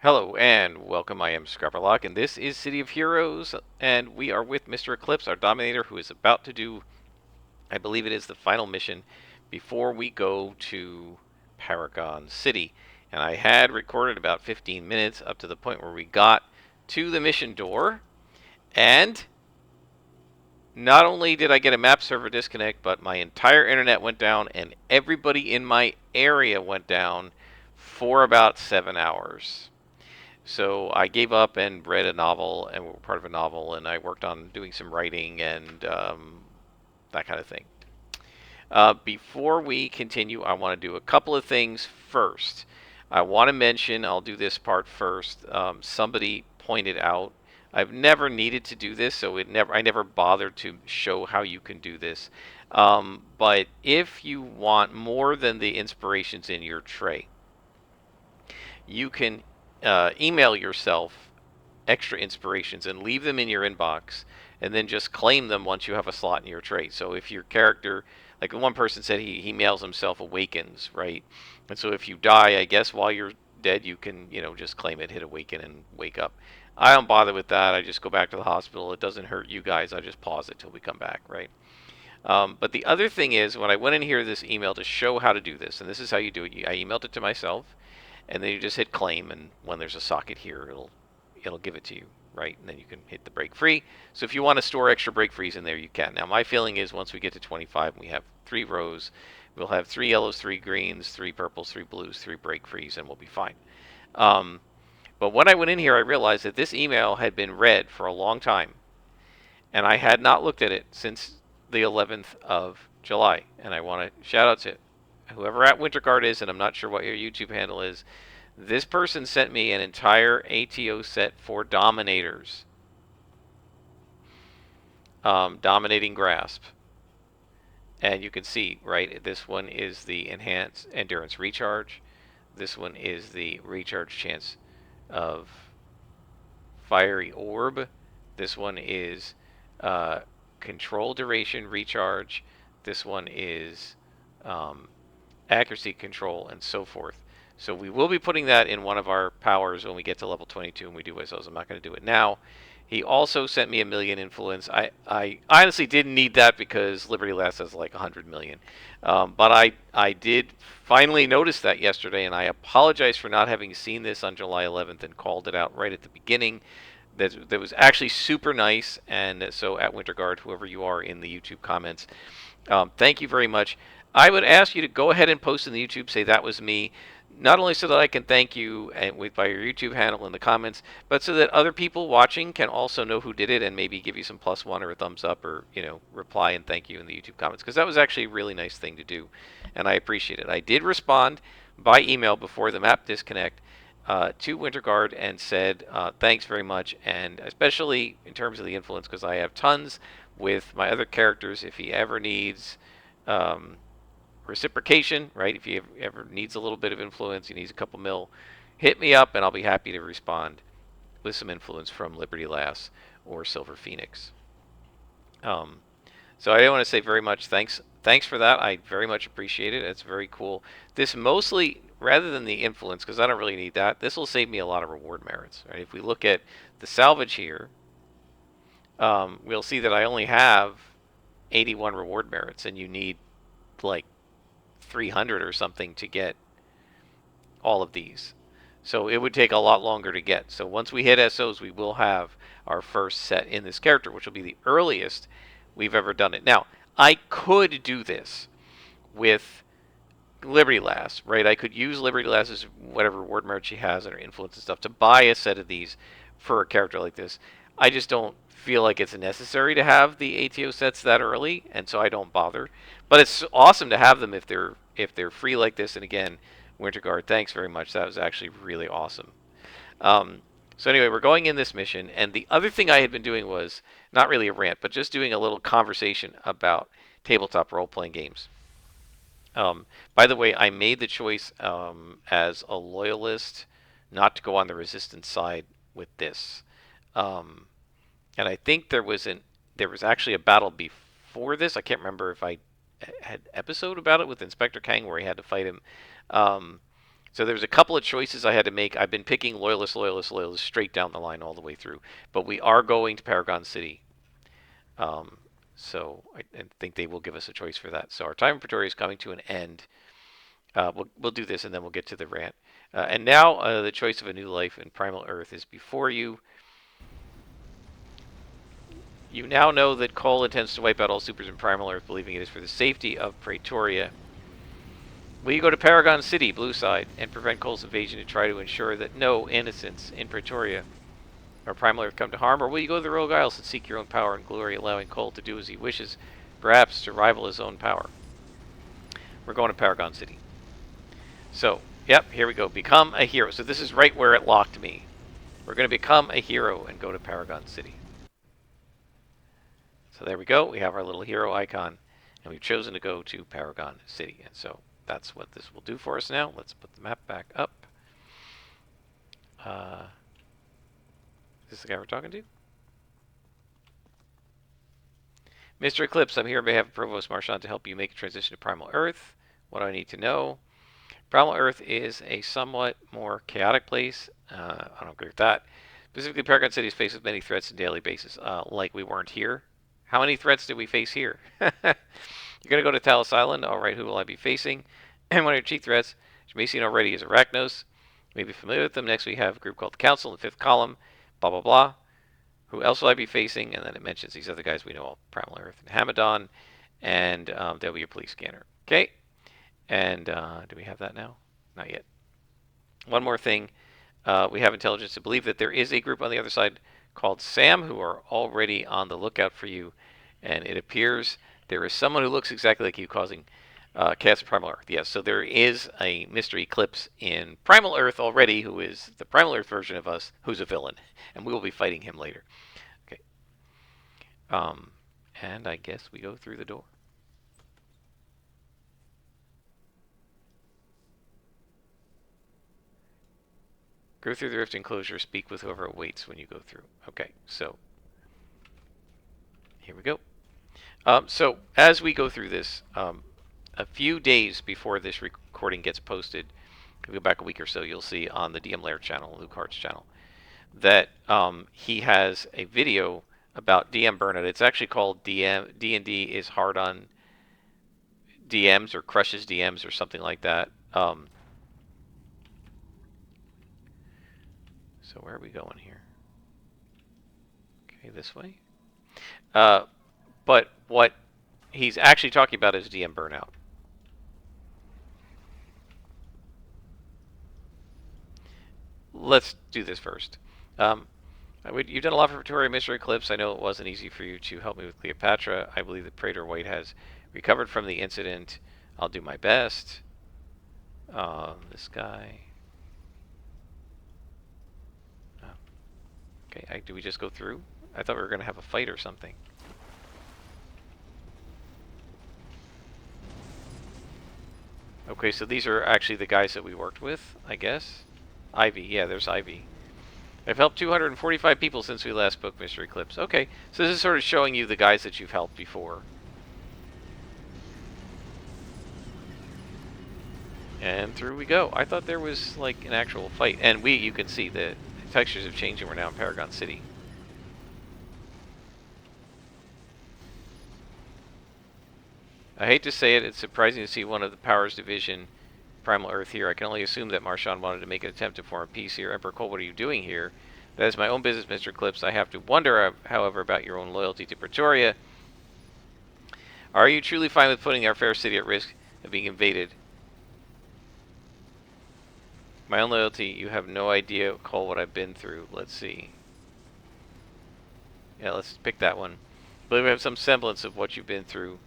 Hello and welcome. I am Scrapperlock, and this is City of Heroes, and we are with Mister Eclipse, our Dominator, who is about to do, I believe it is the final mission before we go to Paragon City. And I had recorded about 15 minutes up to the point where we got to the mission door, and not only did I get a map server disconnect, but my entire internet went down, and everybody in my area went down for about 7 hours. So I gave up and read a novel and were part of a novel, and I worked on doing some writing and that kind of thing. Before we continue, I want to do a couple of things first. I want to mention, I'll do this part first. Somebody pointed out I've never needed to do this, so I never bothered to show how you can do this. But if you want more than the inspirations in your tray, you can email yourself extra inspirations and leave them in your inbox, and then just claim them once you have a slot in your trait. So if your character, like one person said, he mails himself awakens, right? And so if you die, I guess while you're dead, you can just claim it, hit awaken, and wake up. I don't bother with that. I just go back to the hospital. It doesn't hurt you guys. I just pause it till we come back, right? But the other thing is, when I went in here this email to show how to do this, and this is how you do it. I emailed it to myself, and then you just hit claim, and when there's a socket here, it'll give it to you, right? And then you can hit the break free. So if you want to store extra break frees in there, you can. Now my feeling is once we get to 25, and we have 3 rows, we'll have 3 yellows, 3 greens, 3 purples, 3 blues, 3 break frees, and we'll be fine. Um, but when I went in here, I realized that this email had been read for a long time, and I had not looked at it since the 11th of July. And I want to shout out to whoever at Winterguard is, and I'm not sure what your YouTube handle is. This person sent me an entire ATO set for Dominators. Dominating Grasp. And you can see, right, this one is the Enhanced Endurance Recharge. This one is the Recharge Chance of Fiery Orb. This one is Control Duration Recharge. This one is Accuracy Control, and so forth. So we will be putting that in one of our powers when we get to level 22 and we do ourselves. I'm not going to do it now. He also sent me a million influence. I honestly didn't need that because Liberty Last has like 100 million. But I did finally notice that yesterday, and I apologize for not having seen this on July 11th and called it out right at the beginning. That was actually super nice. And so at Winterguard, whoever you are in the YouTube comments, thank you very much. I would ask you to go ahead and post in the YouTube, say that was me, not only so that I can thank you and by your YouTube handle in the comments, but so that other people watching can also know who did it and maybe give you some +1 or a thumbs up, or reply and thank you in the YouTube comments, because that was actually a really nice thing to do, and I appreciate it. I did respond by email before the map disconnect to Winterguard and said thanks very much, and especially in terms of the influence, because I have tons with my other characters. If he ever needs reciprocation, right? If he ever needs a little bit of influence, he needs a couple mil, hit me up and I'll be happy to respond with some influence from Liberty Lass or Silver Phoenix. Um, so I want to say very much thanks for that. I very much appreciate it. It's very cool. This mostly, rather than the influence, because I don't really need that, this will save me a lot of reward merits. Right? If we look at the salvage here, we'll see that I only have 81 reward merits, and you need like 300 or something to get all of these. So it would take a lot longer to get. So once we hit SOs, we will have our first set in this character, which will be the earliest we've ever done it. Now, I could do this with Liberty Lass, right? I could use Liberty Lass's whatever reward merit she has and her influence and stuff to buy a set of these for a character like this. I just don't feel like it's necessary to have the ATO sets that early, and so I don't bother. But it's awesome to have them if they're free like this. And again, Winterguard, thanks very much. That was actually really awesome. So anyway, we're going in this mission, and the other thing I had been doing was not really a rant, but just doing a little conversation about tabletop role-playing games. By the way, I made the choice as a loyalist not to go on the resistance side with this. And I think there was actually a battle before this. I can't remember if I had episode about it with Inspector Kang where he had to fight him. So there's a couple of choices I had to make. I've been picking loyalist, loyalist, loyalist straight down the line all the way through. But we are going to Paragon City. Um, so I think they will give us a choice for that. So our time in Pretoria is coming to an end. We'll do this and then we'll get to the rant. And now the choice of a new life in Primal Earth is before you. You now know that Cole intends to wipe out all supers in Primal Earth, believing it is for the safety of Pretoria. Will you go to Paragon City, blue side, and prevent Cole's invasion to try to ensure that no innocents in Pretoria or Primal Earth come to harm? Or will you go to the Rogue Isles and seek your own power and glory, allowing Cole to do as he wishes, perhaps to rival his own power? We're going to Paragon City. So, yep, here we go. Become a hero. So this is right where it locked me. We're going to become a hero and go to Paragon City. So there we go. We have our little hero icon, and we've chosen to go to Paragon City. And so that's what this will do for us now. Let's put the map back up. Is this the guy we're talking to? Mr. Eclipse, I'm here on behalf of Provost Marchand to help you make a transition to Primal Earth. What do I need to know? Primal Earth is a somewhat more chaotic place. I don't agree with that. Specifically, Paragon City is faced with many threats on a daily basis, like we weren't here. How many threats did we face here? You're going to go to Talos Island. All right, who will I be facing? And one of your chief threats, which you may have seen already, is Arachnos. You may be familiar with them. Next, we have a group called the Council in the fifth column. Blah, blah, blah. Who else will I be facing? And then it mentions these other guys we know, Primal Earth and Hamadon. And there'll be your police scanner. Okay. And do we have that now? Not yet. One more thing. We have intelligence to believe that there is a group on the other side called Sam who are already on the lookout for you. And it appears there is someone who looks exactly like you causing chaos in Primal Earth. Yes, so there is a Mister Eclipse in Primal Earth already who is the Primal Earth version of us who's a villain. And we will be fighting him later. Okay. And I guess we go through the door. Go through the rift enclosure, speak with whoever waits when you go through. Okay, so here we go. So as we go through this, a few days before this recording gets posted, if we go back a week or so, you'll see on the DM Lair channel, Luke Hart's channel, that he has a video about DM Burnout. It's actually called D&D is hard on DMs or crushes DMs or something like that. So where are we going here? Okay, this way. But what he's actually talking about is DM Burnout. Let's do this first. You've done a lot for Pretoria, Mister Eclipse. I know it wasn't easy for you to help me with Cleopatra. I believe that Praetor White has recovered from the incident. I'll do my best. This guy. Okay, do we just go through? I thought we were going to have a fight or something. Okay, so these are actually the guys that we worked with, I guess. Ivy, yeah, there's Ivy. I've helped 245 people since we last spoke, Mister Eclipse. Okay, so this is sort of showing you the guys that you've helped before. And through we go. I thought there was like an actual fight. And you can see the textures have changed and we're now in Paragon City. I hate to say it, it's surprising to see one of the Powers Division Primal Earth here. I can only assume that Marchand wanted to make an attempt to form a peace here. Emperor Cole, what are you doing here? That is my own business, Mr. Eclipse. I have to wonder, however, about your own loyalty to Pretoria. Are you truly fine with putting our fair city at risk of being invaded? My own loyalty, you have no idea, Cole, what I've been through. Let's see. Yeah, let's pick that one. I believe we have some semblance of what you've been through.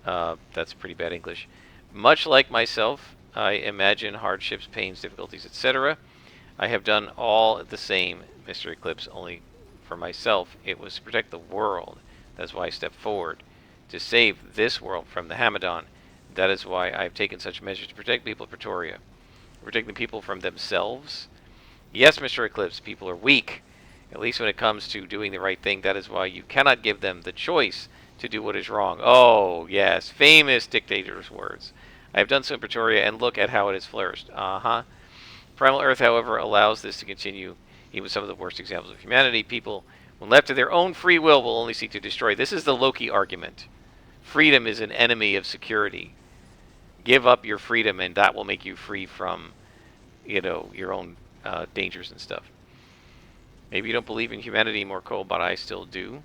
That's pretty bad English. Much like myself, I imagine hardships, pains, difficulties, etc. I have done all the same, Mr. Eclipse, only for myself. It was to protect the world. That's why I stepped forward. To save this world from the Hamadon. That is why I have taken such measures to protect people of Pretoria. Protecting people from themselves? Yes, Mr. Eclipse, people are weak. At least when it comes to doing the right thing. That is why you cannot give them the choice to do what is wrong. Oh, yes, famous dictator's words. I have done so in Pretoria, and look at how it has flourished. Uh-huh. Primal Earth, however, allows this to continue. Even with some of the worst examples of humanity, people, when left to their own free will only seek to destroy. This is the Loki argument. Freedom is an enemy of security. Give up your freedom, and that will make you free from, your own dangers and stuff. Maybe you don't believe in humanity anymore, Cole, but I still do.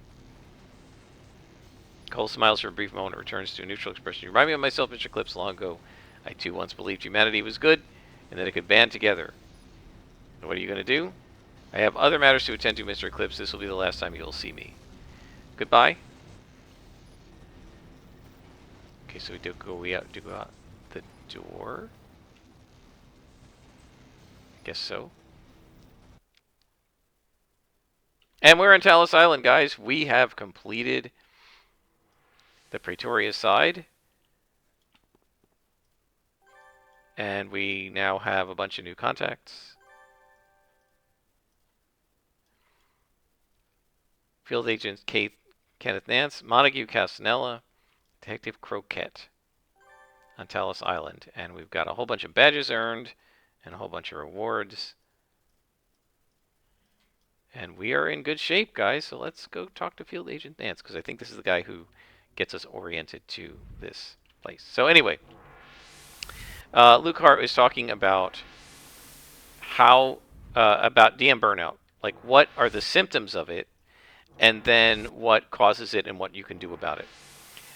Cole smiles for a brief moment and returns to a neutral expression. You remind me of myself, Mr. Eclipse, long ago. I too once believed humanity was good, and that it could band together. And what are you going to do? I have other matters to attend to, Mr. Eclipse. This will be the last time you'll see me. Goodbye. Okay, so we do go out the door. Guess so. And we're on Talos Island, guys. We have completed the Pretoria side. And we now have a bunch of new contacts. Field Agent Kenneth Nance, Montague Castanella, Detective Croquette on Talos Island. And we've got a whole bunch of badges earned and a whole bunch of rewards. And we are in good shape, guys. So let's go talk to Field Agent Nance, because I think this is the guy who gets us oriented to this place. So anyway, Luke Hart was talking about about DM burnout. Like, what are the symptoms of it, and then what causes it and what you can do about it.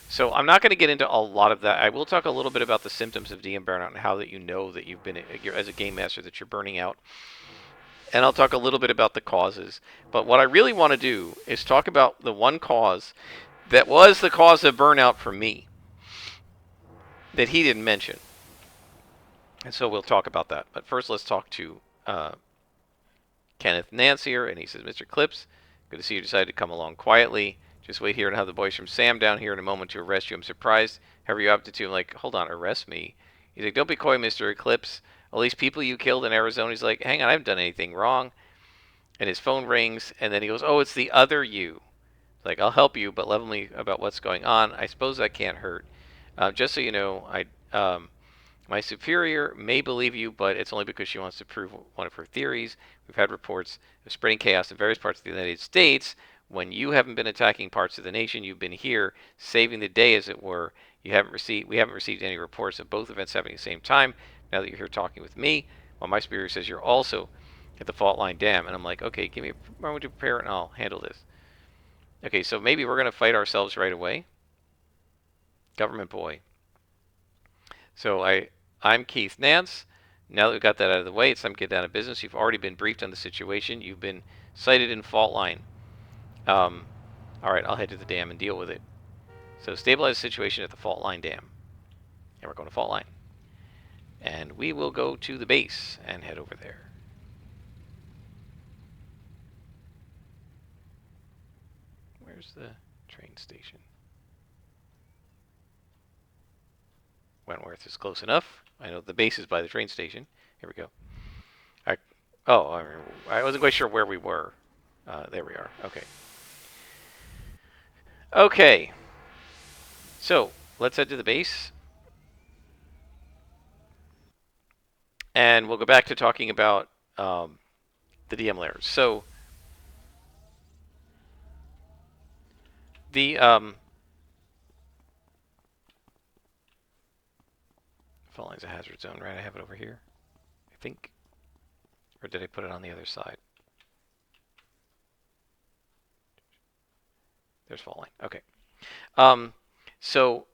So I'm not going to get into a lot of that. I will talk a little bit about the symptoms of DM burnout and how that you know that you've been, as a game master, that you're burning out. And I'll talk a little bit about the causes. But what I really want to do is talk about the one cause that was the cause of burnout for me that he didn't mention. And so we'll talk about that. But first, let's talk to Kenneth Nance here. And he says, Mr. Eclipse, good to see you decided to come along quietly. Just wait here and have the boys from Sam down here in a moment to arrest you. I'm surprised. However you opted to. I'm like, hold on, arrest me? He's like, don't be coy, Mr. Eclipse. All these people you killed in Arizona. He's like, hang on, I haven't done anything wrong. And his phone rings, and then he goes, oh, it's the other you. Like, I'll help you, but level me about what's going on. I suppose that can't hurt. Just so you know, my superior may believe you, but it's only because she wants to prove one of her theories. We've had reports of spreading chaos in various parts of the United States. When you haven't been attacking parts of the nation, you've been here saving the day, as it were. We haven't received any reports of both events happening at the same time. Now that you're here talking with me, well, my superior says you're also at the fault line dam, and I'm like, okay, give me a moment to prepare, and I'll handle this. Okay, so maybe we're gonna fight ourselves right away. Government boy. So I'm Keith Nance. Now that we've got that out of the way, it's time to get down to business. You've already been briefed on the situation. You've been cited in fault line. All right, I'll head to the dam and deal with it. So stabilize the situation at the fault line dam. And we're going to fault line. And we will go to the base and head over there. Where's the train station? Wentworth is close enough. I know the base is by the train station. Here we go. I wasn't quite sure where we were. There we are. Okay. Okay. So let's head to the base. And we'll go back to talking about the DM layers. So the fault line's a hazard zone, right? I have it over here, I think. Or did I put it on the other side? There's fault line. Okay. So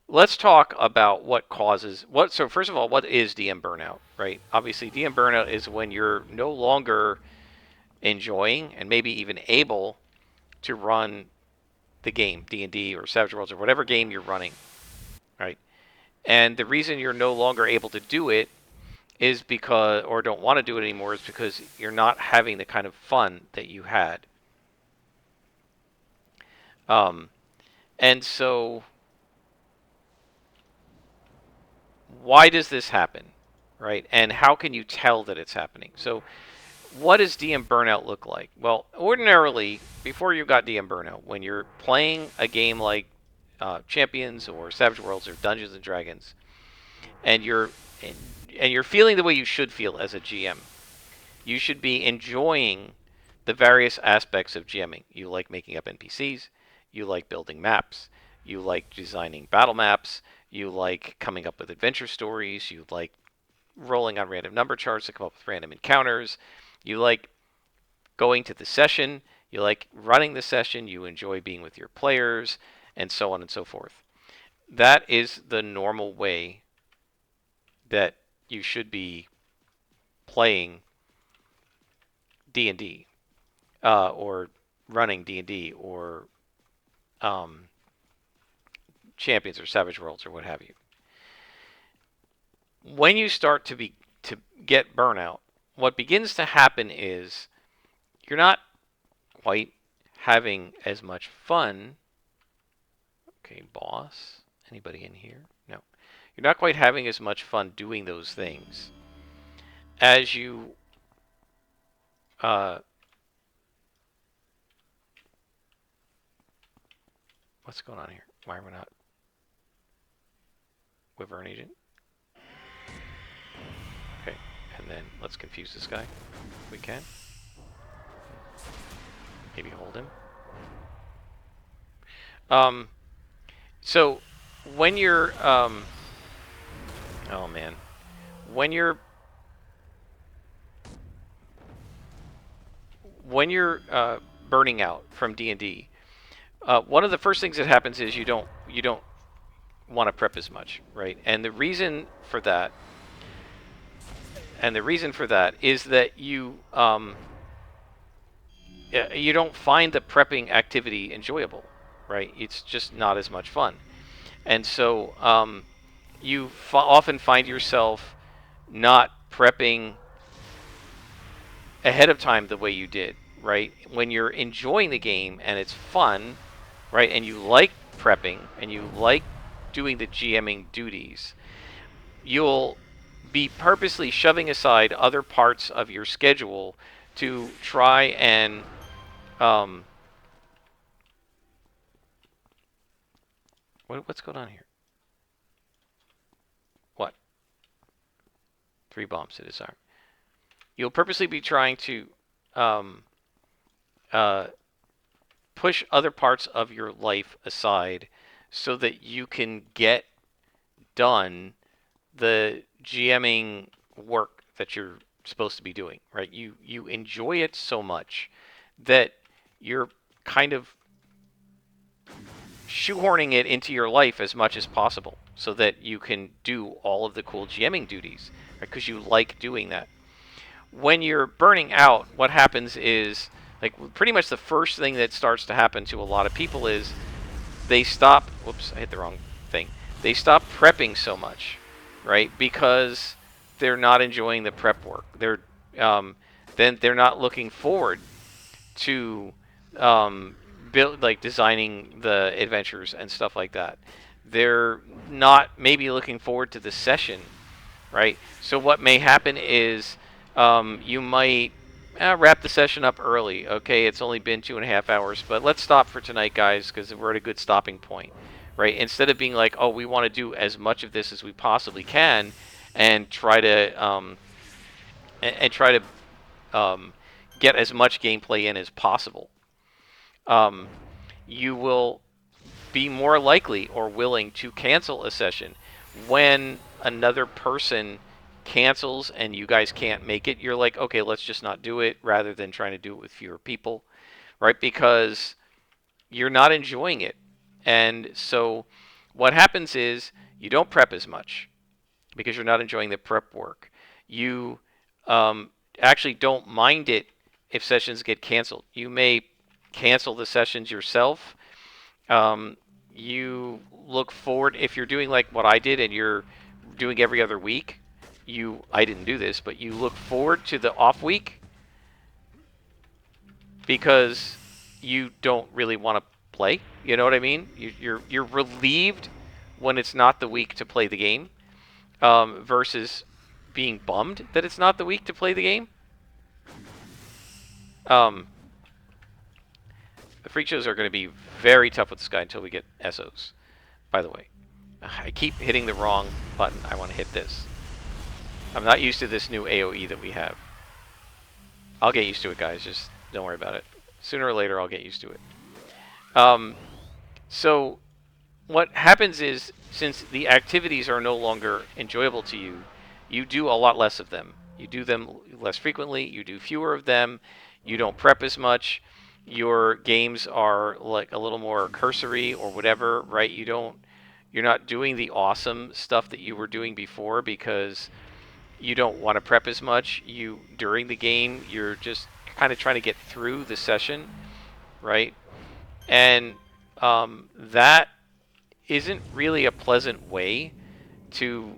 let's talk about what causes what. So first of all, what is DM burnout, right? Obviously, DM burnout is when you're no longer enjoying and maybe even able to run the game, D&D or Savage Worlds or whatever game you're running, right? And the reason you're no longer able to do it is because, or don't want to do it anymore, is because you're not having the kind of fun that you had. And so why does this happen, right? And how can you tell that it's happening? So what does DM burnout look like? Well, ordinarily, before you got DM burnout, when you're playing a game like Champions or Savage Worlds or Dungeons and Dragons, and and you're feeling the way you should feel as a GM. You should be enjoying the various aspects of GMing. You like making up NPCs, you like building maps, you like designing battle maps, you like coming up with adventure stories, you like rolling on random number charts to come up with random encounters, you like going to the session, you like running the session, you enjoy being with your players, and so on and so forth. That is the normal way that you should be playing D&D, or running D&D, or um, Champions or Savage Worlds or what have you. When you start to get burnout, what begins to happen is you're not quite having as much fun. Okay, boss. Anybody in here? No. You're not quite having as much fun doing those things as you what's going on here? Why are we not Wyvern Agent? Okay, and then let's confuse this guy if we can. Maybe hold him. So when you're oh man, when you're burning out from D&D, one of the first things that happens is you don't want to prep as much, right? And the reason for that is that you don't find the prepping activity enjoyable, right? It's just not as much fun, and so you often find yourself not prepping ahead of time the way you did, right? When you're enjoying the game and it's fun, right, and you like prepping and you like doing the GMing duties, you'll be purposely shoving aside other parts of your schedule to try and what's going on here? What? 3 bombs to disarm. You'll purposely be trying to push other parts of your life aside so that you can get done the GMing work that you're supposed to be doing, right? You enjoy it so much that you're kind of shoehorning it into your life as much as possible so that you can do all of the cool GMing duties, right? Because you like doing that. When you're burning out, what happens is, like, pretty much the first thing that starts to happen to a lot of people is they stop. Whoops, I hit the wrong thing. They stop prepping so much, right? Because they're not enjoying the prep work. Then they're not looking forward to designing the adventures and stuff like that. They're not maybe looking forward to the session, right? So what may happen is you might wrap the session up early. Okay, it's only been 2.5 hours, but let's stop for tonight, guys, because we're at a good stopping point, right? Instead of being like, oh, we want to do as much of this as we possibly can, and try to get as much gameplay in as possible, you will be more likely or willing to cancel a session when another person cancels and you guys can't make it. You're like, okay, let's just not do it, rather than trying to do it with fewer people, right? Because you're not enjoying it. And so what happens is you don't prep as much because you're not enjoying the prep work. You actually don't mind it if sessions get canceled. You may cancel the sessions yourself. You look forward, if you're doing like what I did and you're doing every other week, I didn't do this, but you look forward to the off week because you don't really want to play. You know what I mean? You're relieved when it's not the week to play the game, versus being bummed that it's not the week to play the game. The freak shows are going to be very tough with this guy until we get SOs, by the way. I keep hitting the wrong button. I want to hit this. I'm not used to this new AoE that we have. I'll get used to it, guys. Just don't worry about it. Sooner or later, I'll get used to it. Um, so what happens is, since the activities are no longer enjoyable to you, you do a lot less of them. You do them less frequently. You do fewer of them. You don't prep as much. Your games are like a little more cursory or whatever, right? You're not doing the awesome stuff that you were doing before because you don't want to prep as much. During the game, you're just kind of trying to get through the session, right? And that isn't really a pleasant way to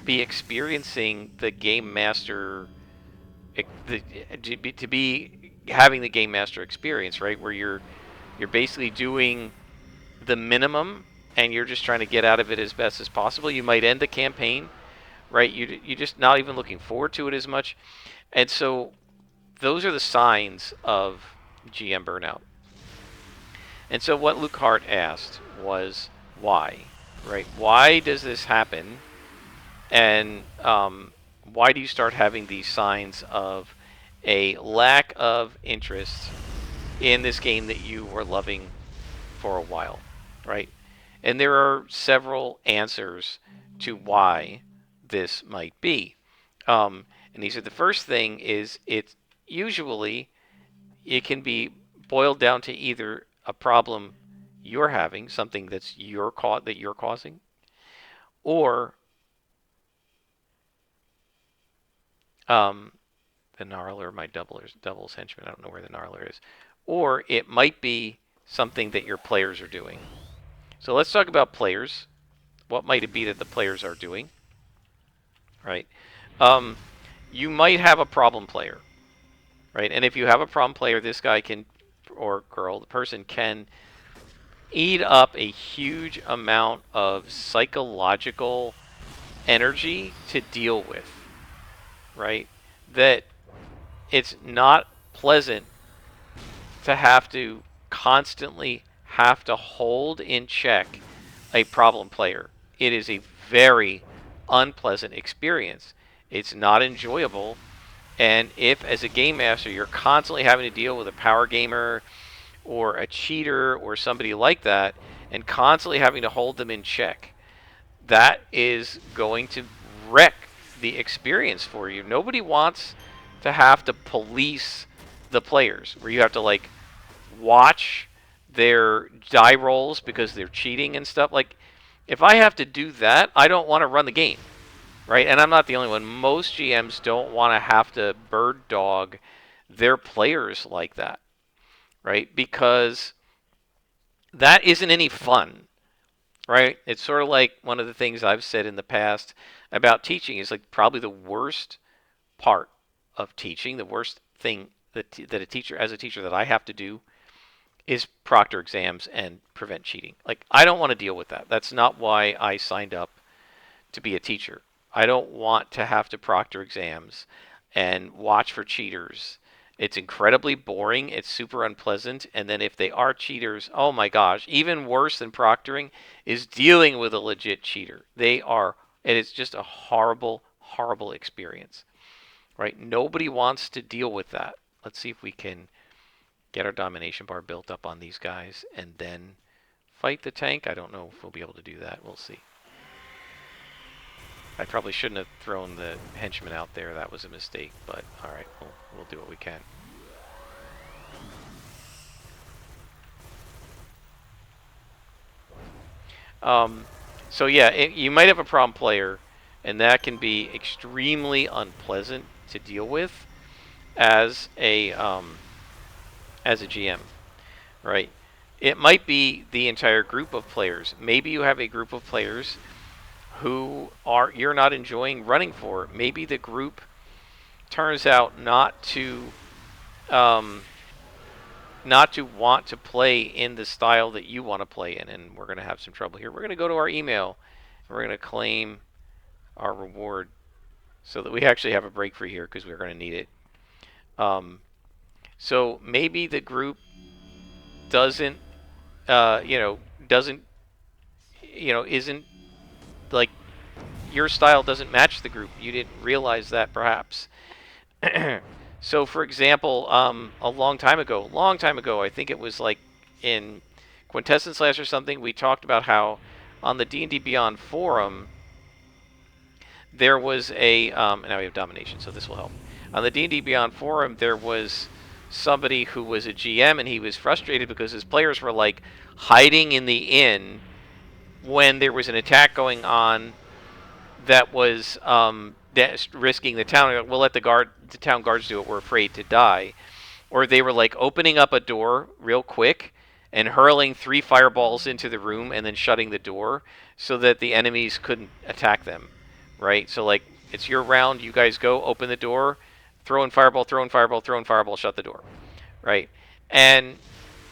be experiencing the game master, to be having the game master experience, right? Where you're basically doing the minimum and you're just trying to get out of it as best as possible. You might end the campaign, right? You just not even looking forward to it as much, and so those are the signs of GM burnout. And so what Luke Hart asked was why, right? Why does this happen? And why do you start having these signs of a lack of interest in this game that you were loving for a while, right? And there are several answers to why this might be. And these are the first thing is usually it can be boiled down to either a problem you're having, something that you're causing, or um, the Gnarler, my devil's henchman. I don't know where the Gnarler is, or it might be something that your players are doing. So let's talk about players. What might it be that the players are doing? Right. Um, you might have a problem player, right? And if you have a problem player, this guy can, or girl, the person can eat up a huge amount of psychological energy to deal with, right? That it's not pleasant to have to constantly have to hold in check a problem player. It is a very unpleasant experience. It's not enjoyable. And if, as a game master, you're constantly having to deal with a power gamer or a cheater or somebody like that, and constantly having to hold them in check, that is going to wreck the experience for you. Nobody wants to have to police the players, where you have to like watch their die rolls because they're cheating and stuff. Like, if I have to do that, I don't want to run the game, right? And I'm not the only one. Most GMs don't want to have to bird dog their players like that, right? Because that isn't any fun, right? It's sort of like one of the things I've said in the past about teaching is like probably the worst part of teaching, the worst thing that a teacher, as a teacher, that I have to do is proctor exams and prevent cheating. Like, I don't want to deal with that. That's not why I signed up to be a teacher. I don't want to have to proctor exams and watch for cheaters. It's incredibly boring. It's super unpleasant. And then if they are cheaters, oh my gosh, even worse than proctoring is dealing with a legit cheater. They are, and it's just a horrible, horrible experience, right? Nobody wants to deal with that. Let's see if we can get our domination bar built up on these guys and then fight the tank. I don't know if we'll be able to do that. We'll see. I probably shouldn't have thrown the henchman out there. That was a mistake, but alright, we'll do what we can. So yeah, you might have a problem player, and that can be extremely unpleasant to deal with as a GM, right? It might be the entire group of players. Maybe you have a group of players who you're not enjoying running for. Maybe the group turns out um, not to want to play in the style that you want to play in, and we're going to have some trouble here. We're going to go to our email, and we're going to claim our reward so that we actually have a break free here because we're going to need it. So maybe the group doesn't, doesn't, isn't like your style doesn't match the group. You didn't realize that perhaps. So, for example, a long time ago, I think it was like in Quintessence Slash or something, we talked about how on the D&D Beyond forum there was a now we have domination, so this will help. On the D&D Beyond forum, there was somebody who was a GM, and he was frustrated because his players were like hiding in the inn when there was an attack going on that was risking the town. We'll let the town guards do it. We're afraid to die. Or they were like opening up a door real quick and hurling 3 fireballs into the room and then shutting the door so that the enemies couldn't attack them. Right? So like it's your round. You guys go open the door, throw in fireball, throw in fireball, throw in fireball, shut the door. Right? And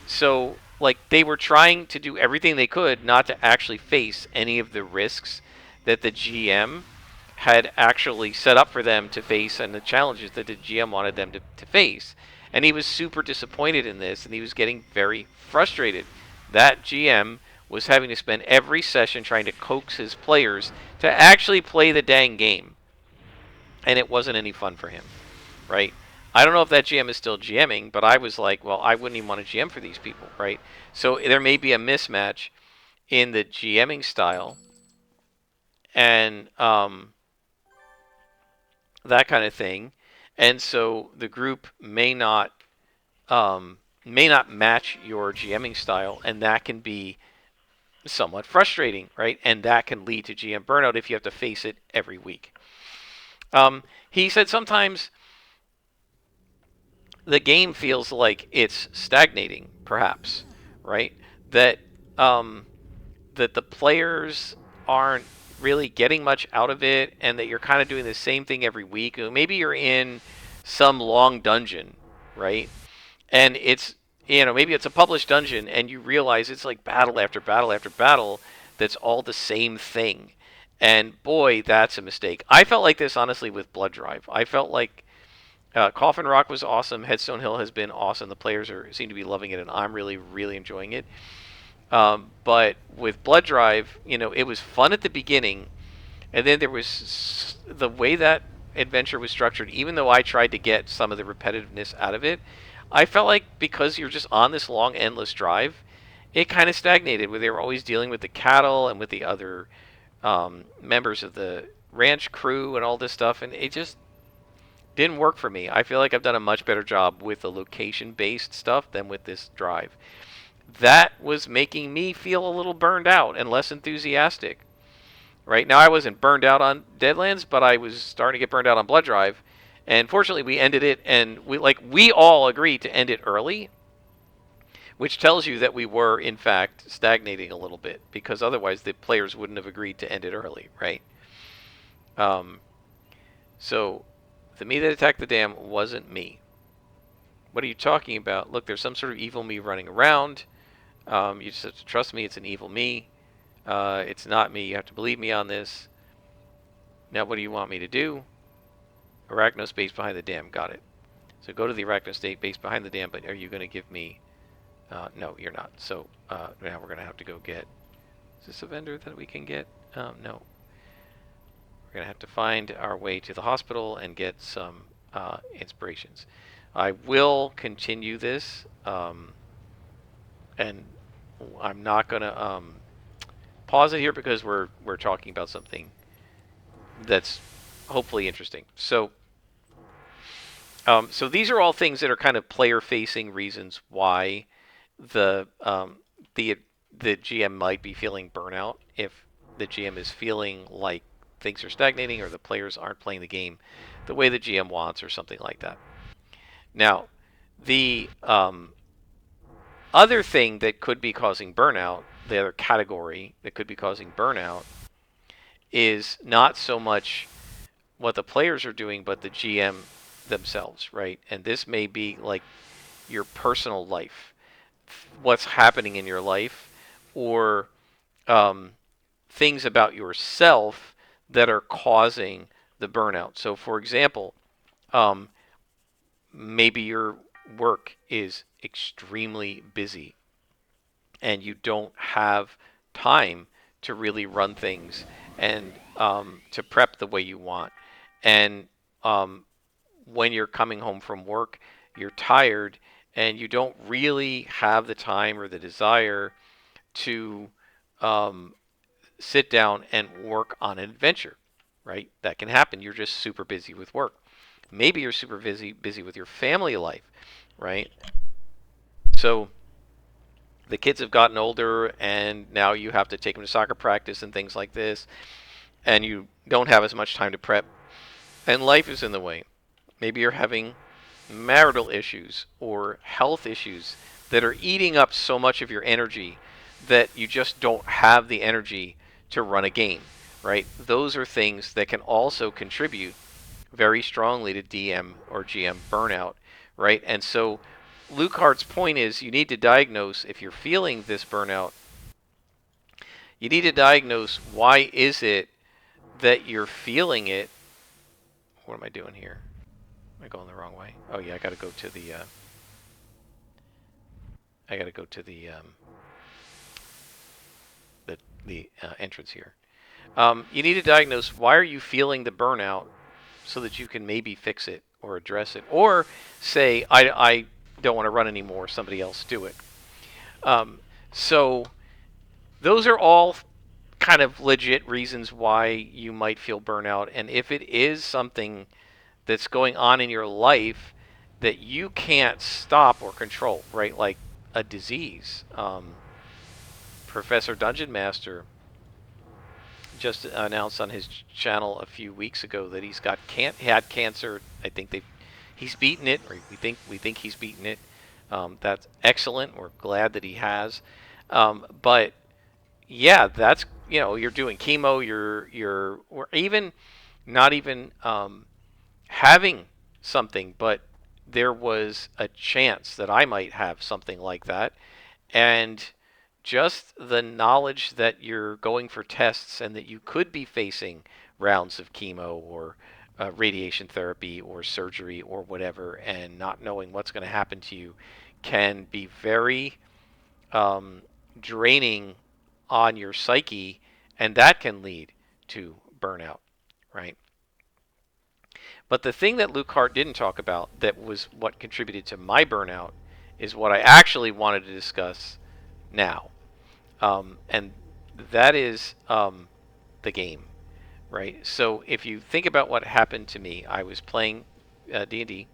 so like they were trying to do everything they could not to actually face any of the risks that the GM had actually set up for them to face and the challenges that the GM wanted them to face. And he was super disappointed in this, and he was getting very frustrated. That GM was having to spend every session trying to coax his players to actually play the dang game. And it wasn't any fun for him, right? I don't know if that GM is still GMing, but I was like, well, I wouldn't even want to GM for these people, right? So there may be a mismatch in the GMing style and that kind of thing, and so the group may not match your GMing style, and that can be somewhat frustrating, right? And that can lead to GM burnout if you have to face it every week. He said sometimes the game feels like it's stagnating, perhaps, right? That um, that the players aren't really getting much out of it, and that you're kind of doing the same thing every week. Maybe you're in some long dungeon, right? And it's maybe it's a published dungeon, and you realize it's like battle after battle after battle that's all the same thing. And boy, that's a mistake. I felt like this honestly with Blood Drive. I felt like Coffin Rock was awesome. Headstone Hill has been awesome. The players seem to be loving it, and I'm really, really enjoying it. But with Blood Drive, it was fun at the beginning, and then there was the way that adventure was structured. Even though I tried to get some of the repetitiveness out of it, I felt like because you're just on this long, endless drive, it kind of stagnated. Where they were always dealing with the cattle and with the other members of the ranch crew and all this stuff, and it just didn't work for me. I feel like I've done a much better job with the location-based stuff than with this drive. That was making me feel a little burned out and less enthusiastic. Right now, I wasn't burned out on Deadlands, but I was starting to get burned out on Blood Drive. And fortunately, we ended it, and we all agreed to end it early, which tells you that we were in fact stagnating a little bit, because otherwise the players wouldn't have agreed to end it early, right? Um, so the me that attacked the dam wasn't me. What are you talking about? Look, there's some sort of evil me running around. You just have to trust me. It's an evil me. It's not me. You have to believe me on this. Now, what do you want me to do? Arachno base behind the dam. Got it. So go to the Arachno base behind the dam, but are you going to give me... no, you're not. So now we're going to have to go get... Is this a vendor that we can get? No. We're going to have to find our way to the hospital and get some inspirations. I will continue this, and I'm not going to pause it here because we're talking about something that's hopefully interesting. So these are all things that are kind of player-facing reasons why the GM might be feeling burnout if the GM is feeling like things are stagnating or the players aren't playing the game the way the GM wants or something like that. Now, the other thing that could be causing burnout, the other category that could be causing burnout, is not so much what the players are doing, but the GM themselves, right? And this may be like your personal life, what's happening in your life, or things about yourself that are causing the burnout. So, for example, maybe your work is extremely busy and you don't have time to really run things and to prep the way you want. And um, when you're coming home from work, you're tired and you don't really have the time or the desire to um, sit down and work on an adventure, right? That can happen. You're just super busy with work. Maybe you're super busy with your family life, right? So the kids have gotten older and now you have to take them to soccer practice and things like this, and you don't have as much time to prep, and life is in the way. Maybe you're having marital issues or health issues that are eating up so much of your energy that you just don't have the energy to run a game, right? Those are things that can also contribute very strongly to DM or GM burnout, right? And so Lucart's point is you need to diagnose if you're feeling this burnout. You need to diagnose why is it that you're feeling it. What am I doing here? Am I going the wrong way? Oh yeah, I got to go to the the entrance here. You need to diagnose why are you feeling the burnout so that you can maybe fix it or address it, or say I don't want to run anymore. Somebody else do it. So those are all kind of legit reasons why you might feel burnout. And if it is something that's going on in your life that you can't stop or control, right? Like a disease. Professor Dungeon Master just announced on his channel a few weeks ago that he's had cancer. I think he's beaten it, or we think he's beaten it. That's excellent. We're glad that he has. But yeah, that's you're doing chemo. Or even not even having something, but there was a chance that I might have something like that, and just the knowledge that you're going for tests and that you could be facing rounds of chemo or radiation therapy or surgery or whatever, and not knowing what's going to happen to you can be very draining on your psyche, and that can lead to burnout, right? But the thing that Luke Hart didn't talk about that was what contributed to my burnout is what I actually wanted to discuss now. And that is the game, right? So if you think about what happened to me, I was playing D&D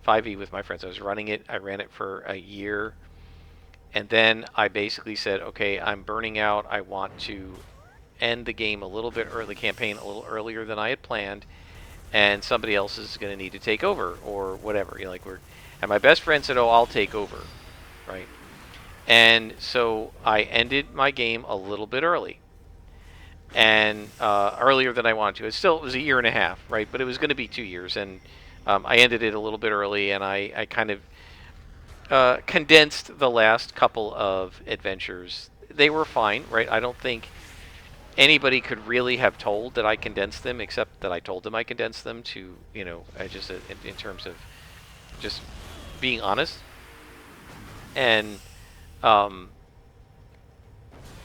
5e with my friends. I was running it. I ran it for a year. And then I basically said, okay, I'm burning out. I want to end the game a little bit early, the campaign a little earlier than I had planned. And somebody else is going to need to take over or whatever. And my best friend said, "Oh, I'll take over," right? And so I ended my game a little bit early, and earlier than I wanted to. It was a year and a half, right? But it was going to be 2 years, and I ended it a little bit early, and I kind of condensed the last couple of adventures. They were fine, right? I don't think anybody could really have told that I condensed them, except that I told them I condensed them to, I just in terms of just being honest. And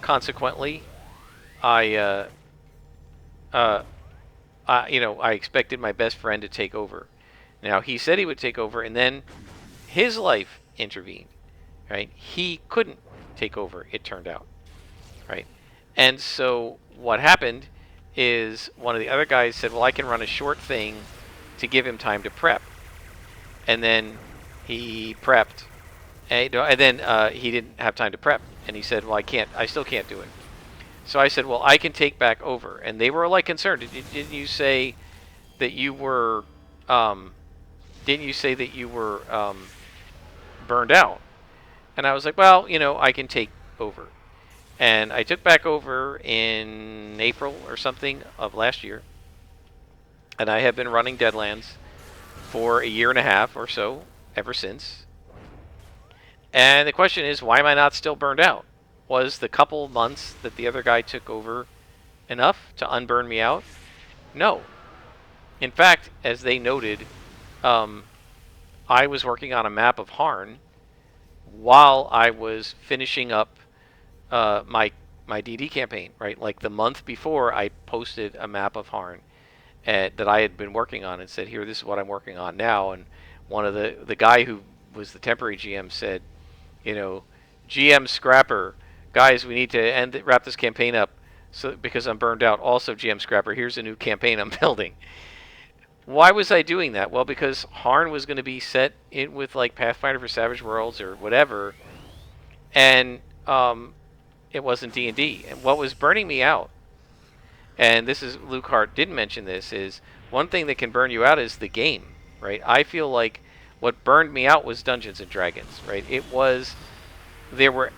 consequently, I, I expected my best friend to take over. Now, he said he would take over, and then his life intervened, right? He couldn't take over, it turned out, right? And so what happened is one of the other guys said, well, I can run a short thing to give him time to prep. And then he prepped. And then he didn't have time to prep. And he said, well, I still can't do it. So I said, well, I can take back over. And they were like concerned. Didn't you say that you were, burned out? And I was like, well, I can take over. And I took back over in April or something of last year. And I have been running Deadlands for a year and a half or so ever since. And the question is, why am I not still burned out? Was the couple months that the other guy took over enough to unburn me out? No. In fact, as they noted, I was working on a map of Harn while I was finishing up my my DD campaign, right? Like the month before, I posted a map of Harn that I had been working on and said, "Here, this is what I'm working on now." And one of the guy who was the temporary GM said, you know, "GM Scrapper, guys, we need to wrap this campaign up, so because I'm burned out. Also, GM Scrapper, here's a new campaign I'm building." Why was I doing that? Well, because Harn was going to be set in with like Pathfinder for Savage Worlds or whatever, and it wasn't D&D. And what was burning me out, and this is Luke Hart didn't mention this, is one thing that can burn you out is the game, right? I feel like what burned me out was Dungeons and Dragons, right? There were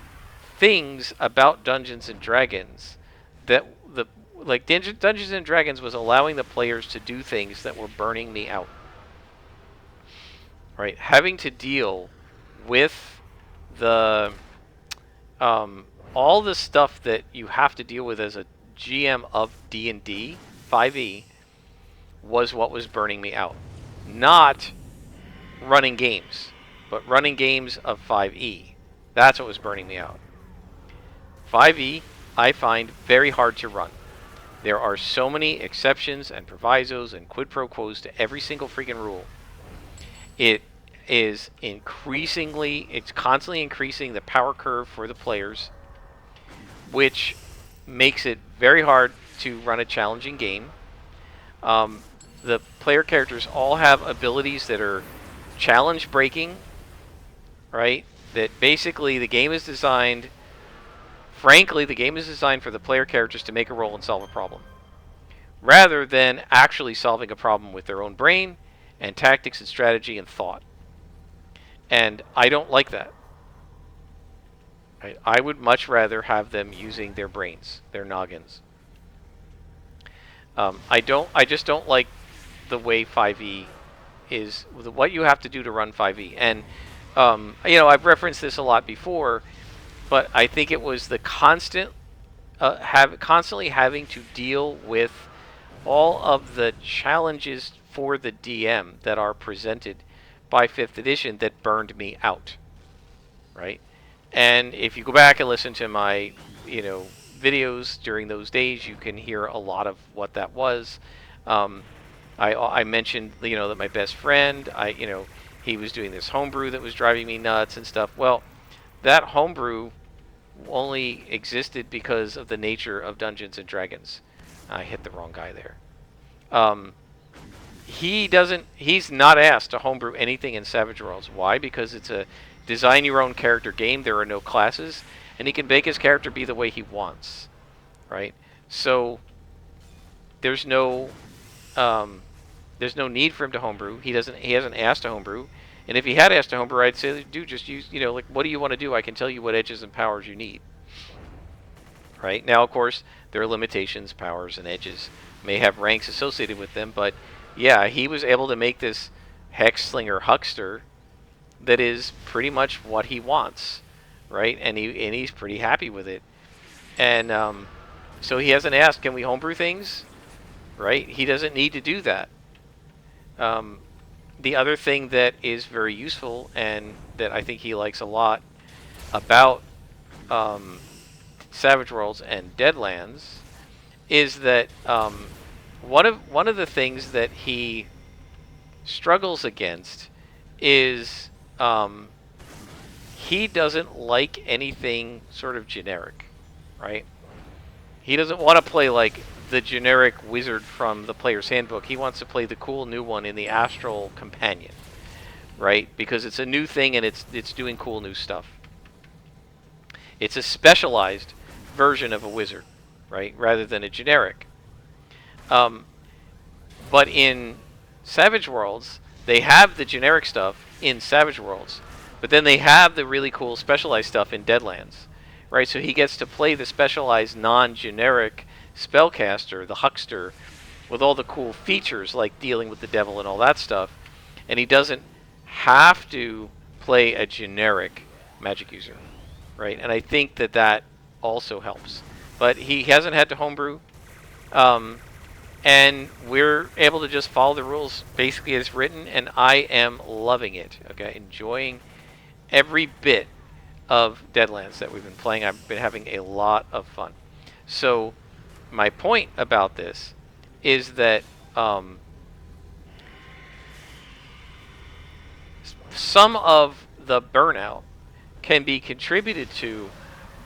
things about Dungeons and Dragons that Dungeons and Dragons was allowing the players to do things that were burning me out. Right? Having to deal with the all the stuff that you have to deal with as a GM of D&D 5e was what was burning me out. Not running games, but running games of 5e. That's what was burning me out. 5e I find very hard to run. There are so many exceptions and provisos and quid pro quos to every single freaking rule. It's constantly increasing the power curve for the players, which makes it very hard to run a challenging game. The player characters all have abilities that are challenge breaking, right? That basically the game is designed for the player characters to make a roll and solve a problem, rather than actually solving a problem with their own brain and tactics and strategy and thought. And I don't like that. Right? I would much rather have them using their brains, their noggins. I just don't like the way 5e is, what you have to do to run 5e. And I've referenced this a lot before, but I think it was the constantly having to deal with all of the challenges for the DM that are presented by 5th edition that burned me out, right? And if you go back and listen to my, videos during those days, you can hear a lot of what that was. I mentioned, that my best friend, he was doing this homebrew that was driving me nuts and stuff. Well, that homebrew only existed because of the nature of Dungeons and Dragons. I hit the wrong guy there. He's not asked to homebrew anything in Savage Worlds. Why? Because it's a design your own character game. There are no classes, and he can make his character be the way he wants, right? So there's no need for him to homebrew. He hasn't asked to homebrew. And if he had asked to homebrew, I'd say, dude, just use, what do you want to do? I can tell you what edges and powers you need. Right? Now, of course, there are limitations. Powers and edges may have ranks associated with them, but yeah, he was able to make this Hexslinger Huckster that is pretty much what he wants, right? And he's pretty happy with it. And so he hasn't asked, can we homebrew things? Right? He doesn't need to do that. The other thing that is very useful and that I think he likes a lot about Savage Worlds and Deadlands is that one of the things that he struggles against is he doesn't like anything sort of generic, right? He doesn't want to play like the generic wizard from the player's handbook. He wants to play the cool new one in the Astral Companion, right? Because it's a new thing and it's doing cool new stuff. It's a specialized version of a wizard, right? Rather than a generic. But in Savage Worlds, they have the generic stuff in Savage Worlds, but then they have the really cool specialized stuff in Deadlands, right? So he gets to play the specialized non-generic spellcaster, the huckster, with all the cool features like dealing with the devil and all that stuff, and he doesn't have to play a generic magic user, right? And I think that also helps. But he hasn't had to homebrew, and we're able to just follow the rules basically as written, and I am loving it. Okay, enjoying every bit of Deadlands that we've been playing. I've been having a lot of fun. So my point about this is that some of the burnout can be contributed to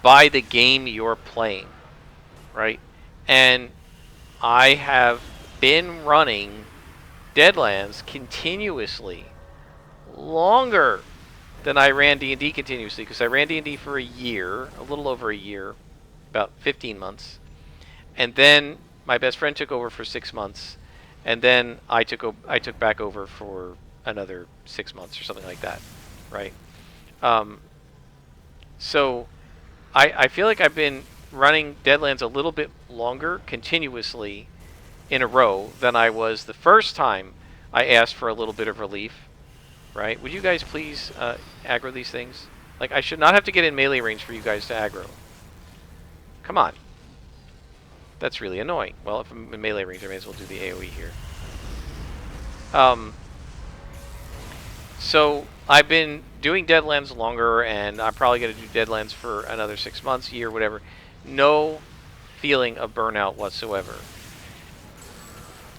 by the game you're playing, right? And I have been running Deadlands continuously longer than I ran D&D continuously, because I ran D&D for a year, a little over a year, about 15 months. And then my best friend took over for 6 months, and then I took back over for another 6 months or something like that, right? Um, so I feel like I've been running Deadlands a little bit longer continuously in a row than I was the first time I asked for a little bit of relief, right? Would you guys please aggro these things? Like, I should not have to get in melee range for you guys to aggro. Come on. That's really annoying. Well, if I'm in melee range, I may as well do the AoE here. So I've been doing Deadlands longer, and I'm probably going to do Deadlands for another 6 months, year, whatever. No feeling of burnout whatsoever.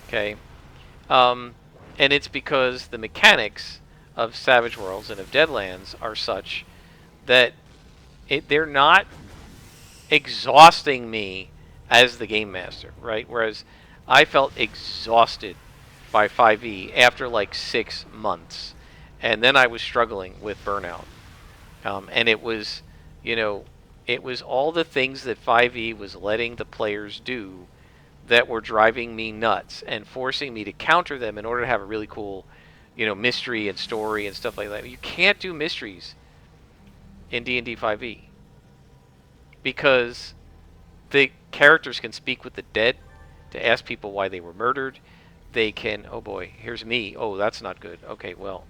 Okay? And it's because the mechanics of Savage Worlds and of Deadlands are such that they're not exhausting me as the game master, right? Whereas I felt exhausted by 5e after like 6 months. And then I was struggling with burnout. And it was, it was all the things that 5e was letting the players do that were driving me nuts and forcing me to counter them in order to have a really cool, mystery and story and stuff like that. You can't do mysteries in D&D 5e because the characters can speak with the dead to ask people why they were murdered. They can, oh boy, here's me. Oh, that's not good. Okay, well,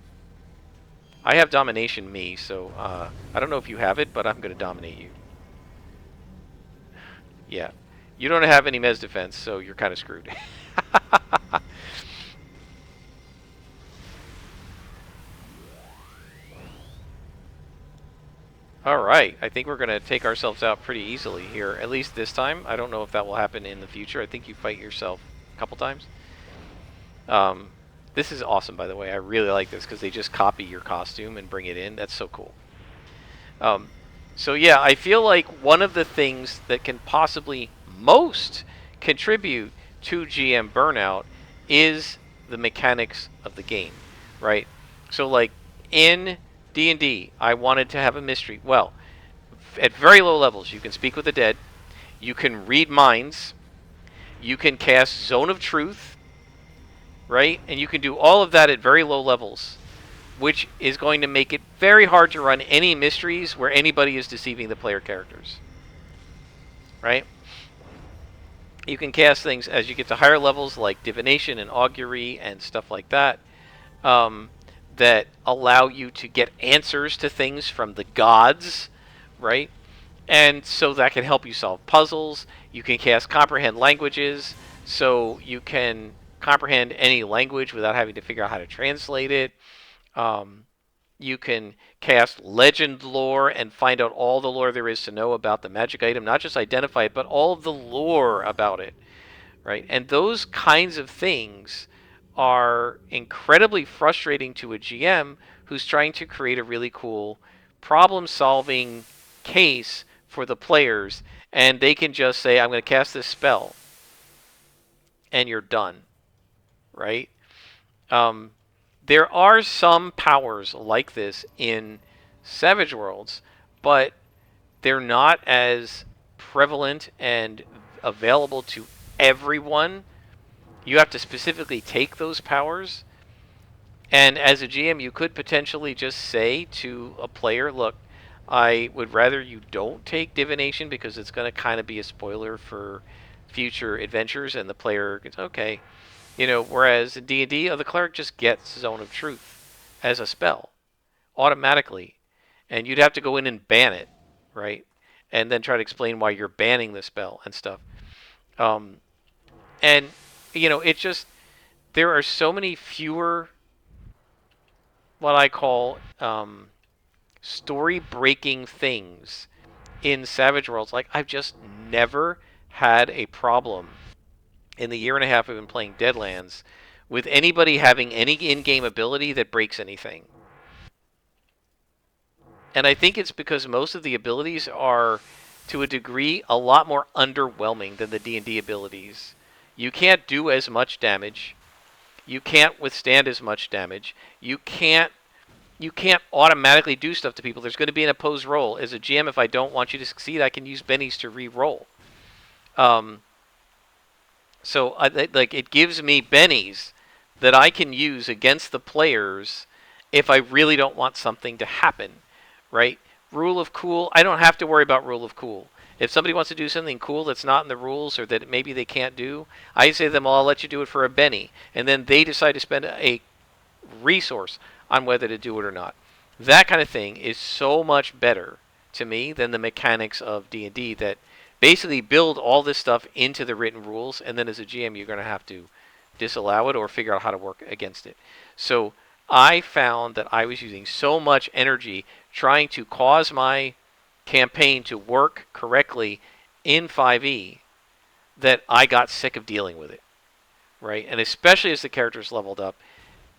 I have domination me, so I don't know if you have it, but I'm going to dominate you. Yeah. You don't have any mez defense, so you're kind of screwed. Alright, I think we're going to take ourselves out pretty easily here, at least this time. I don't know if that will happen in the future. I think you fight yourself a couple times. This is awesome, by the way. I really like this because they just copy your costume and bring it in. That's so cool. So yeah, I feel like one of the things that can possibly most contribute to GM burnout is the mechanics of the game, right? So like in D&D, I wanted to have a mystery. Well, at very low levels, you can speak with the dead, you can read minds, you can cast Zone of Truth, right? And you can do all of that at very low levels, which is going to make it very hard to run any mysteries where anybody is deceiving the player characters, right? You can cast things as you get to higher levels like divination and augury and stuff like that, that allow you to get answers to things from the gods, right? And so that can help you solve puzzles. You can cast comprehend languages, so you can comprehend any language without having to figure out how to translate it. You can cast legend lore and find out all the lore there is to know about the magic item, not just identify it, but all of the lore about it, right? And those kinds of things are incredibly frustrating to a GM who's trying to create a really cool problem-solving case for the players, and they can just say, I'm going to cast this spell, and you're done, right? There are some powers like this in Savage Worlds, but they're not as prevalent and available to everyone. You have to specifically take those powers. And as a GM, you could potentially just say to a player, look, I would rather you don't take divination because it's going to kind of be a spoiler for future adventures. And the player goes, okay. Whereas in D&D, the cleric just gets Zone of Truth as a spell automatically. And you'd have to go in and ban it, right? And then try to explain why you're banning the spell and stuff. And, it just, there are so many fewer what I call story-breaking things in Savage Worlds. Like, I've just never had a problem in the year and a half I've been playing Deadlands with anybody having any in-game ability that breaks anything. And I think it's because most of the abilities are, to a degree, a lot more underwhelming than the D&D abilities. You can't do as much damage. You can't withstand as much damage. You can't automatically do stuff to people. There's going to be an opposed roll. As a GM, if I don't want you to succeed, I can use bennies to re-roll. So it gives me bennies that I can use against the players if I really don't want something to happen, right? Rule of cool, I don't have to worry about rule of cool. If somebody wants to do something cool that's not in the rules or that maybe they can't do, I say to them, well, I'll let you do it for a Benny. And then they decide to spend a resource on whether to do it or not. That kind of thing is so much better to me than the mechanics of D&D that basically build all this stuff into the written rules, and then as a GM you're going to have to disallow it or figure out how to work against it. So I found that I was using so much energy trying to cause my campaign to work correctly in 5e that I got sick of dealing with it, right? And especially as the characters leveled up,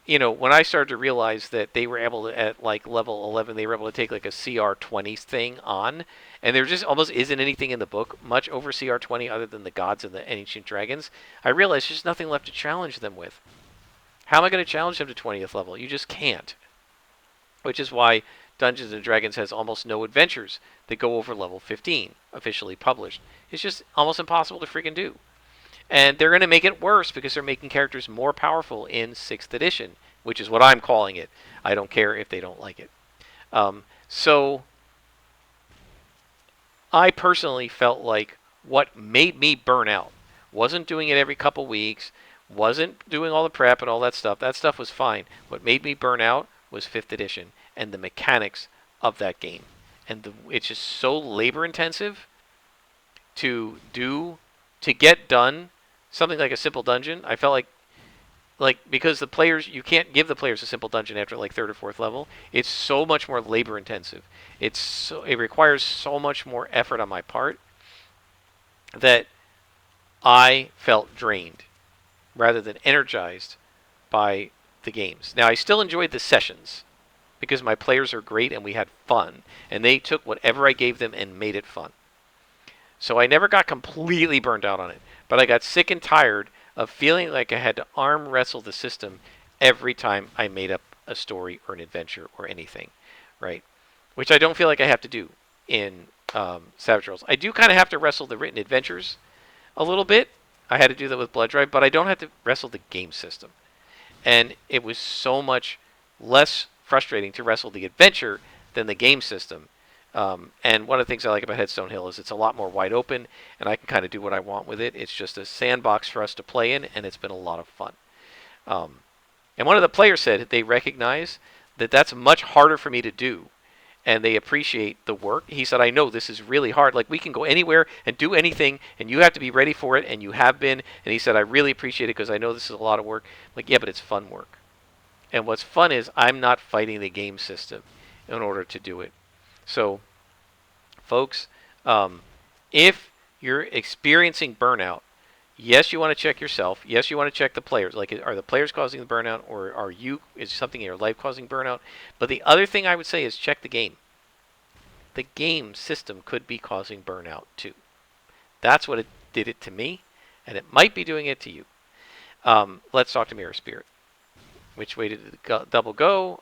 when I started to realize that they were able to, at like level 11, they were able to take like a CR20 thing on, and there just almost isn't anything in the book much over CR20 other than the gods and the ancient dragons, I realized there's nothing left to challenge them with. How am I going to challenge them to 20th level? You just can't. Which is why Dungeons & Dragons has almost no adventures that go over level 15, officially published. It's just almost impossible to freaking do. And they're going to make it worse because they're making characters more powerful in 6th edition, which is what I'm calling it. I don't care if they don't like it. So I personally felt like what made me burn out wasn't doing it every couple weeks, wasn't doing all the prep and all that stuff. That stuff was fine. What made me burn out was 5th edition and the mechanics of that game. And it's just so labor intensive to get done something like a simple dungeon. I felt like because the players, you can't give the players a simple dungeon after like 3rd or 4th level. It's so much more labor intensive. It requires so much more effort on my part that I felt drained rather than energized by the games. Now, I still enjoyed the sessions because my players are great and we had fun, and they took whatever I gave them and made it fun. So I never got completely burned out on it, but I got sick and tired of feeling like I had to arm wrestle the system every time I made up a story or an adventure or anything, right? Which I don't feel like I have to do in Savage Worlds. I do kind of have to wrestle the written adventures a little bit. I had to do that with Blood Drive, but I don't have to wrestle the game system. And it was so much less frustrating to wrestle the adventure than the game system. And one of the things I like about Headstone Hill is it's a lot more wide open, and I can kind of do what I want with it. It's just a sandbox for us to play in, and it's been a lot of fun. And one of the players said they recognize that that's much harder for me to do, and they appreciate the work. He said, I know this is really hard. Like, we can go anywhere and do anything, and you have to be ready for it, and you have been. And he said, I really appreciate it because I know this is a lot of work. I'm like, yeah, but it's fun work. And what's fun is I'm not fighting the game system in order to do it. So, folks, if you're experiencing burnout, yes, you want to check yourself. Yes, you want to check the players. Like, are the players causing the burnout, or is something in your life causing burnout? But the other thing I would say is check the game. The game system could be causing burnout too. That's what it did it to me, and it might be doing it to you. Let's talk to Mirror Spirit. Which way did the double go?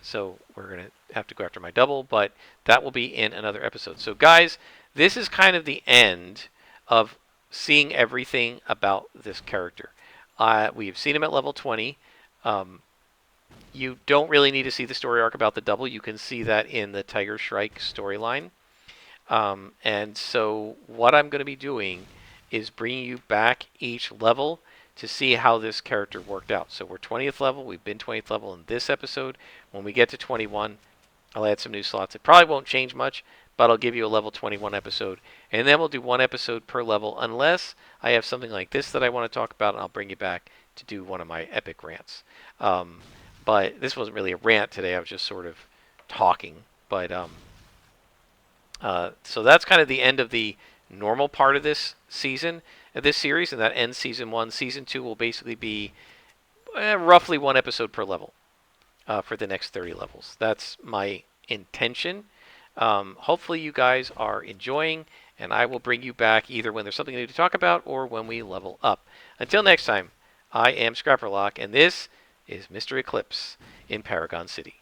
So we're going to have to go after my double, but that will be in another episode. So guys, this is kind of the end of seeing everything about this character. We've seen him at level 20. You don't really need to see the story arc about the double. You can see that in the Tiger Shrike storyline. And so what I'm going to be doing is bringing you back each level to see how this character worked out. So we're 20th level. We've been 20th level in this episode. When we get to 21, I'll add some new slots. It probably won't change much, but I'll give you a level 21 episode. And then we'll do one episode per level, unless I have something like this that I want to talk about, and I'll bring you back to do one of my epic rants. But this wasn't really a rant today. I was just sort of talking. But so that's kind of the end of the normal part of this season, of this series, and that ends season 1. Season 2 will basically be roughly 1 episode per level for the next 30 levels. That's my intention. Hopefully you guys are enjoying, and I will bring you back either when there's something new to talk about or when we level up. Until next time, I am Scrapperlock, and this is Mr. Eclipse in Paragon City.